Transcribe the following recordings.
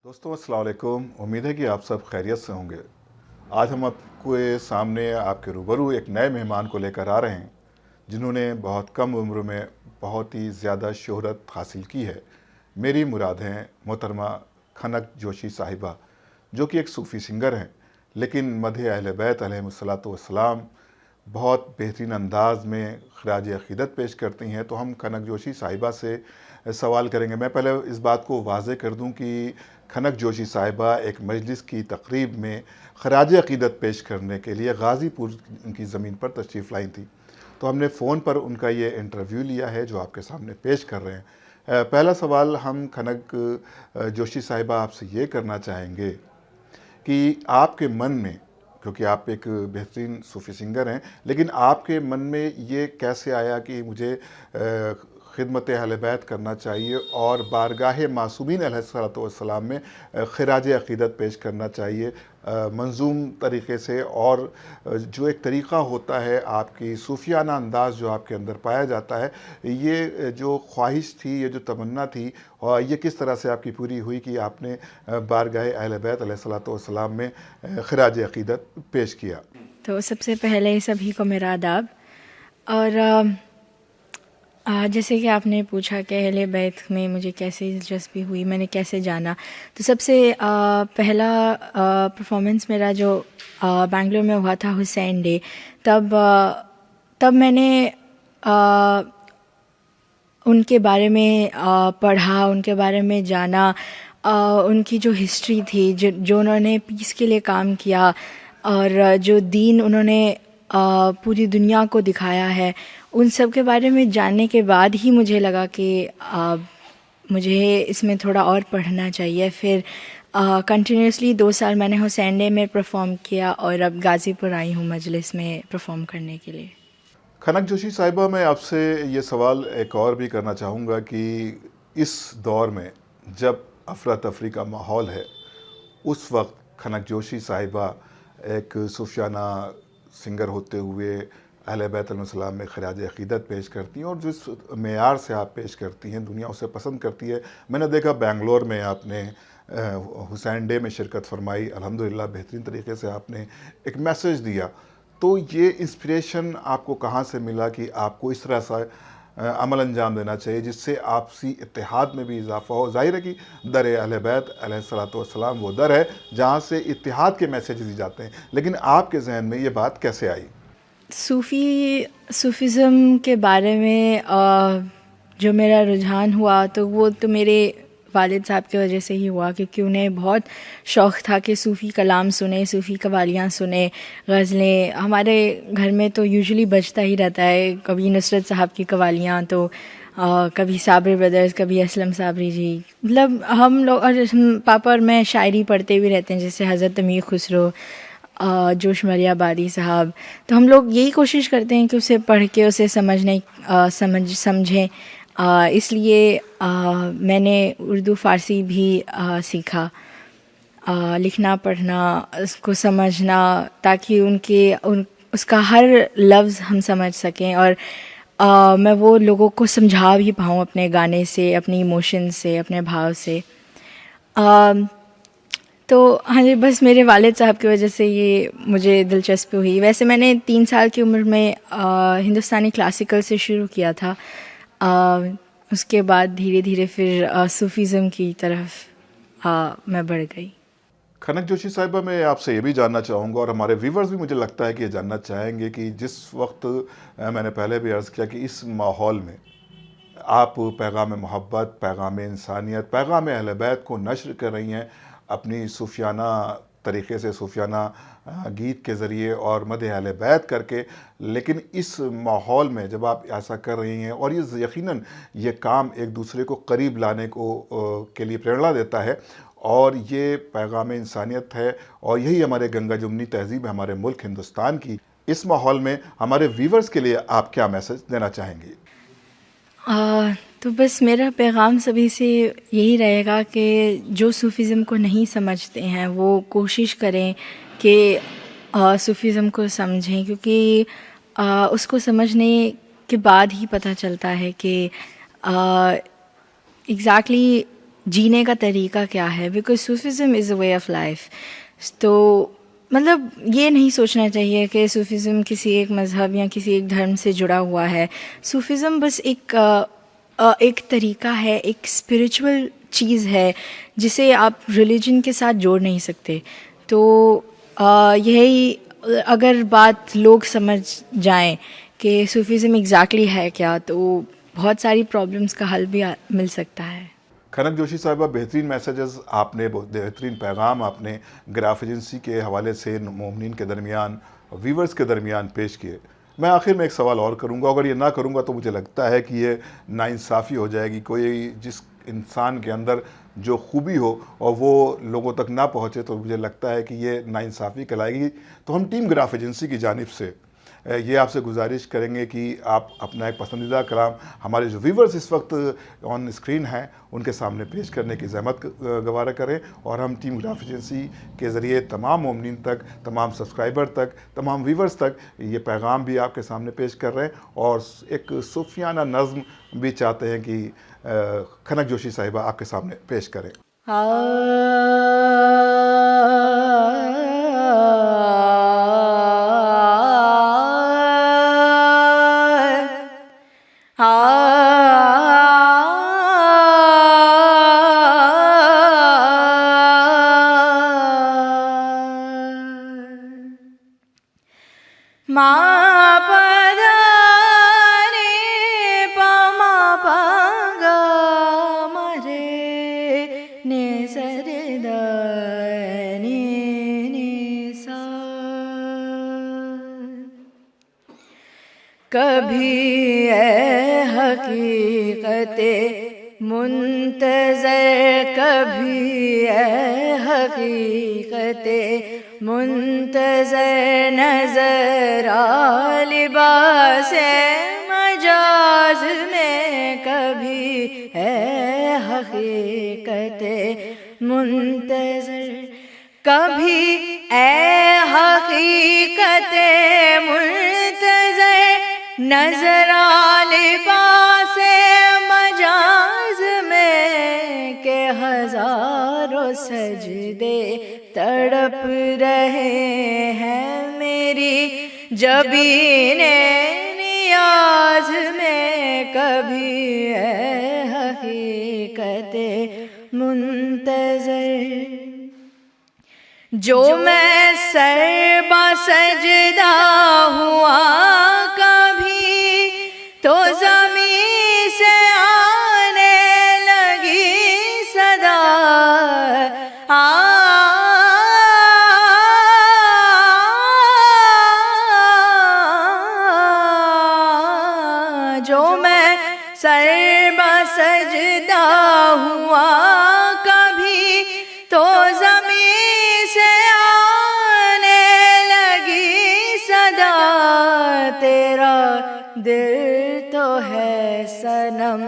दोस्तों अस्सलाम वालेकुम। उम्मीद है कि आप सब खैरियत से होंगे। आज हम आपके सामने आपके रूबरू एक नए मेहमान को लेकर आ रहे हैं जिन्होंने बहुत कम उम्र में बहुत ही ज़्यादा शोहरत हासिल की है। मेरी मुराद हैं मोहतरमा खनक जोशी साहिबा, जो कि एक सूफ़ी सिंगर हैं, लेकिन मदह अहले बैत अलैहिमुस्सलातु वस्सलाम बहुत बेहतरीन अंदाज में खराज अक़ीदत पेश करती हैं। तो हम खनक जोशी साहिबा से सवाल करेंगे। मैं पहले इस बात को वाज़ेह कर दूं कि खनक जोशी साहिबा एक मजलिस की तकरीब में खराज अक़ीदत पेश करने के लिए गाज़ीपुर की ज़मीन पर तशरीफ़ लाई थी। तो हमने फ़ोन पर उनका ये इंटरव्यू लिया है जो आपके सामने पेश कर रहे हैं। पहला सवाल हम खनक जोशी साहिबा आपसे ये करना चाहेंगे कि आपके मन में, क्योंकि आप एक बेहतरीन सूफ़ी सिंगर हैं, लेकिन आपके मन में ये कैसे आया कि मुझे खिदमत अहले बैत करना चाहिए और बारगाह मासूमीन अलैहिस्सलातु वस्सलाम में खराज अक़ीदत पेश करना चाहिए मंजूम तरीक़े से, और जो एक तरीक़ा होता है आपकी सूफियाना अंदाज़ जो आपके अंदर पाया जाता है, ये जो ख्वाहिश थी, ये जो तमन्ना थी, और ये किस तरह से आपकी पूरी हुई कि आपने बारगाह अहले बैत अलैहिस्सलातु वस्सलाम में खराज अक़ीदत पेश किया? तो सबसे पहले सभी को मेरा आदाब। और जैसे कि आपने पूछा कि अहले बैत में मुझे कैसे दिलचस्पी हुई, मैंने कैसे जाना, तो सबसे पहला परफॉर्मेंस मेरा जो बेंगलोर में हुआ था, हुसैन डे, तब मैंने उनके बारे में पढ़ा, उनके बारे में जाना, उनकी जो हिस्ट्री थी, जो उन्होंने पीस के लिए काम किया और जो दीन उन्होंने पूरी दुनिया को दिखाया है, उन सब के बारे में जानने के बाद ही मुझे लगा कि मुझे इसमें थोड़ा और पढ़ना चाहिए। फिर कंटिन्यूसली 2 साल मैंने हुसैन डे में परफॉर्म किया और अब गाज़ीपुर आई हूँ मजलिस में परफॉर्म करने के लिए। खनक जोशी साहिबा, मैं आपसे ये सवाल एक और भी करना चाहूँगा कि इस दौर में जब अफरा तफरी का माहौल है, उस वक्त खनक जोशी साहिबा एक सूफियाना सिंगर होते हुए अहले बैत अलैहिस्सलाम में खराज अक़ीदत पेश करती हैं, और जिस मेयार से आप पेश करती हैं दुनिया उसे पसंद करती है। मैंने देखा बेंगलोर में आपने हुसैन डे में शिरकत फरमाई, अल्हम्दुलिल्लाह बेहतरीन तरीके से आपने एक मैसेज दिया। तो ये इंस्पिरेशन आपको कहाँ से मिला कि आपको इस तरह सा अमल अंजाम देना चाहिए जिससे आपसी इत्तेहाद में भी इजाफ़ा हो? ज़ाहिर है कि दर अहले बैत अलैहिस्सलातु वस्सलाम वो दर है जहाँ से इत्तेहाद के मैसेज दी जाते हैं, लेकिन आपके जहन में ये बात कैसे आई? सूफ़ीज़म के बारे में जो मेरा रुझान हुआ, तो वो तो मेरे वालिद साहब की वजह से ही हुआ, क्योंकि उन्हें बहुत शौक़ था कि सूफ़ी कलाम सुने, सूफ़ी कवालियाँ सुने, गज़लें। हमारे घर में तो यूजुअली बजता ही रहता है, कभी नुसरत साहब की कवालियाँ, तो कभी साबरी ब्रदर्स, कभी असलम साबरी जी, मतलब हम लोग, और पापा और मैं शायरी पढ़ते भी रहते हैं, जैसे हज़रत अमीर खुसरो, जोश मरिया बारी साहब। तो हम लोग यही कोशिश करते हैं कि उसे पढ़ के उसे समझें। इसलिए मैंने उर्दू फ़ारसी भी सीखा, लिखना पढ़ना, उसको समझना, ताकि उसका हर लफ्ज़ हम समझ सकें, और मैं वो लोगों को समझा भी पाऊँ अपने गाने से, अपनी इमोशन से, अपने भाव से। तो हाँ जी, बस मेरे वालिद साहब की वजह से ये मुझे दिलचस्पी हुई। वैसे मैंने 3 साल की उम्र में हिंदुस्तानी क्लासिकल से शुरू किया था, उसके बाद धीरे धीरे फिर सूफ़ीज़म की तरफ मैं बढ़ गई। खनक जोशी साहिबा, मैं आपसे ये भी जानना चाहूँगा, और हमारे व्यूवर्स भी मुझे लगता है कि ये जानना चाहेंगे कि जिस वक्त मैंने पहले भी अर्ज़ किया कि इस माहौल में आप पैगाम मोहब्बत, पैगाम इंसानियत, पैगाम अहले बैत को नश्र कर रही हैं अपनी सूफियाना तरीक़े से, सूफियाना गीत के ज़रिए और मदह अहले बैत करके, लेकिन इस माहौल में जब आप ऐसा कर रही हैं, और ये यकीनन ये काम एक दूसरे को करीब लाने को के लिए प्रेरणा देता है, और ये पैगाम इंसानियत है, और यही हमारे गंगा जमुनी तहज़ीब है हमारे मुल्क हिंदुस्तान की। इस माहौल में हमारे व्यूवर्स के लिए आप क्या मैसेज देना चाहेंगी? तो बस मेरा पैगाम सभी से यही रहेगा कि जो सूफ़ीज़म को नहीं समझते हैं वो कोशिश करें कि सूफ़ीज़म को समझें, क्योंकि उसको समझने के बाद ही पता चलता है कि एग्ज़ैक्टली जीने का तरीका क्या है, because Sufism is a way of life. तो मतलब ये नहीं सोचना चाहिए कि सूफिज़म किसी एक मज़हब या किसी एक धर्म से जुड़ा हुआ है। सूफिज़म बस एक तरीका है, एक स्पिरिचुअल चीज़ है जिसे आप रिलीजन के साथ जोड़ नहीं सकते। तो यही अगर बात लोग समझ जाएं कि सूफिज़म एग्जैक्टली है क्या, तो बहुत सारी प्रॉब्लम्स का हल भी मिल सकता है। खनक जोशी साहिबा, बेहतरीन मैसेजेस आपने, बेहतरीन पैगाम आपने ग्राफ एजेंसी के हवाले से मोमिनीन के दरमियान, व्यूवर्स के दरमियान पेश किए। मैं आखिर में एक सवाल और करूंगा, अगर ये ना करूंगा तो मुझे लगता है कि ये नाइंसाफ़ी हो जाएगी। कोई जिस इंसान के अंदर जो खूबी हो और वो लोगों तक ना पहुँचे तो मुझे लगता है कि ये नाइंसाफ़ी कहलाएगी। तो हम टीम ग्राफ एजेंसी की जानिब से ये आपसे गुजारिश करेंगे कि आप अपना एक पसंदीदा कलाम हमारे जो व्यूवर्स इस वक्त ऑन स्क्रीन हैं उनके सामने पेश करने की ज़हमत गवारा करें, और हम टीम ग्राफ एजेंसी के ज़रिए तमाम मोमिनीन तक, तमाम सब्सक्राइबर तक, तमाम व्यूवर्स तक ये पैगाम भी आपके सामने पेश कर रहे हैं, और एक सूफियाना नज़्म भी चाहते हैं कि खनक जोशी साहिबा आपके सामने पेश करें। मा पद रे प मा प ग म रे ने स रे द ने सा। कभी ए हकीकते मुंतज़र, कभी ए हकीकते मुंतज़र नज़र आ लिबासे मजाज में, कभी है हकीकते मुंतज़र, कभी ए हकीकते मुंतज़र नज़र आ लिबासे मजाज में, के हज़ारों सजदे तड़प रहे हैं मेरी जबीने नियाज में, कभी है हकीकते मुंतज़र। जो मैं सरबा सजदा हुआ कभी, तो ज़मीं से आने लगी सदा, जो मैं सरबा सजदा हुआ कभी, तो ज़मीं से आने लगी सदा, तेरा दिल तो है सनम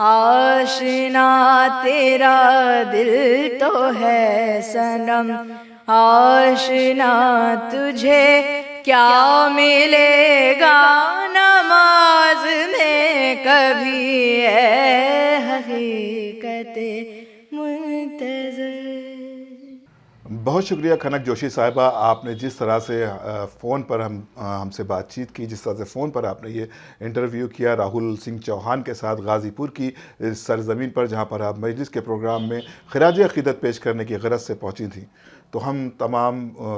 आशिना, तेरा दिल तो है सनम आशिना, तुझे क्या मिलेगा नमाज में, कभी है हकीकते मुंतज़र। बहुत शुक्रिया खनक जोशी साहिबा, आपने जिस तरह से फ़ोन पर हमसे बातचीत की, जिस तरह से फ़ोन पर आपने ये इंटरव्यू किया राहुल सिंह चौहान के साथ गाज़ीपुर की सरज़मीन पर, जहाँ पर आप मजलिस के प्रोग्राम में ख़िराज अक़ीदत पेश करने की गरज से पहुँची थी। तो हम तमाम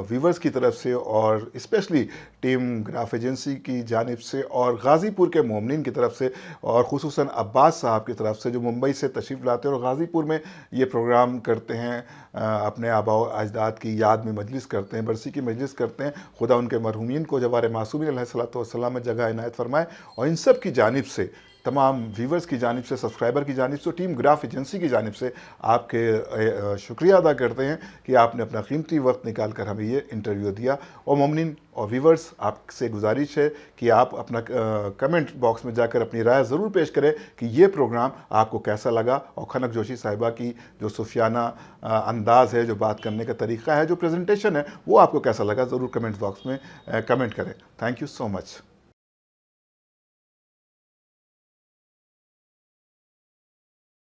व्यूवर्स की तरफ से और स्पेशली टीम ग्राफ एजेंसी की जानिब से और गाज़ीपुर के मोमिनीन की तरफ से और ख़ुसूसन अब्बास साहब की तरफ से जो मुंबई से तशरीफ़ लाते हैं और गाज़ीपुर में ये प्रोग्राम करते हैं, अपने आबा अजदाद की याद में मजलिस करते हैं, बरसी की मजलिस करते हैं। खुदा उनके मरहूमीन को जवार मासूमीन अलैहिस्सलातु वस्सलाम में जगह इनायत फरमाए, और इन सब की जानिब से, तमाम व्यूवर्स की जानिब से, सब्सक्राइबर की जानिब से, टीम ग्राफ एजेंसी की जानिब से आपके शुक्रिया अदा करते हैं कि आपने अपना कीमती वक्त निकाल कर हमें ये इंटरव्यू दिया। और मोमिनीन और व्यूवर्स, आपसे गुजारिश है कि आप अपना कमेंट बॉक्स में जाकर अपनी राय ज़रूर पेश करें कि ये प्रोग्राम आपको कैसा लगा, और खनक जोशी साहिबा की जो सूफियाना अंदाज़ है, जो बात करने का तरीक़ा है, जो प्रेजेंटेशन है, वो आपको कैसा लगा, ज़रूर कमेंट बॉक्स में कमेंट करें। Thank you so much.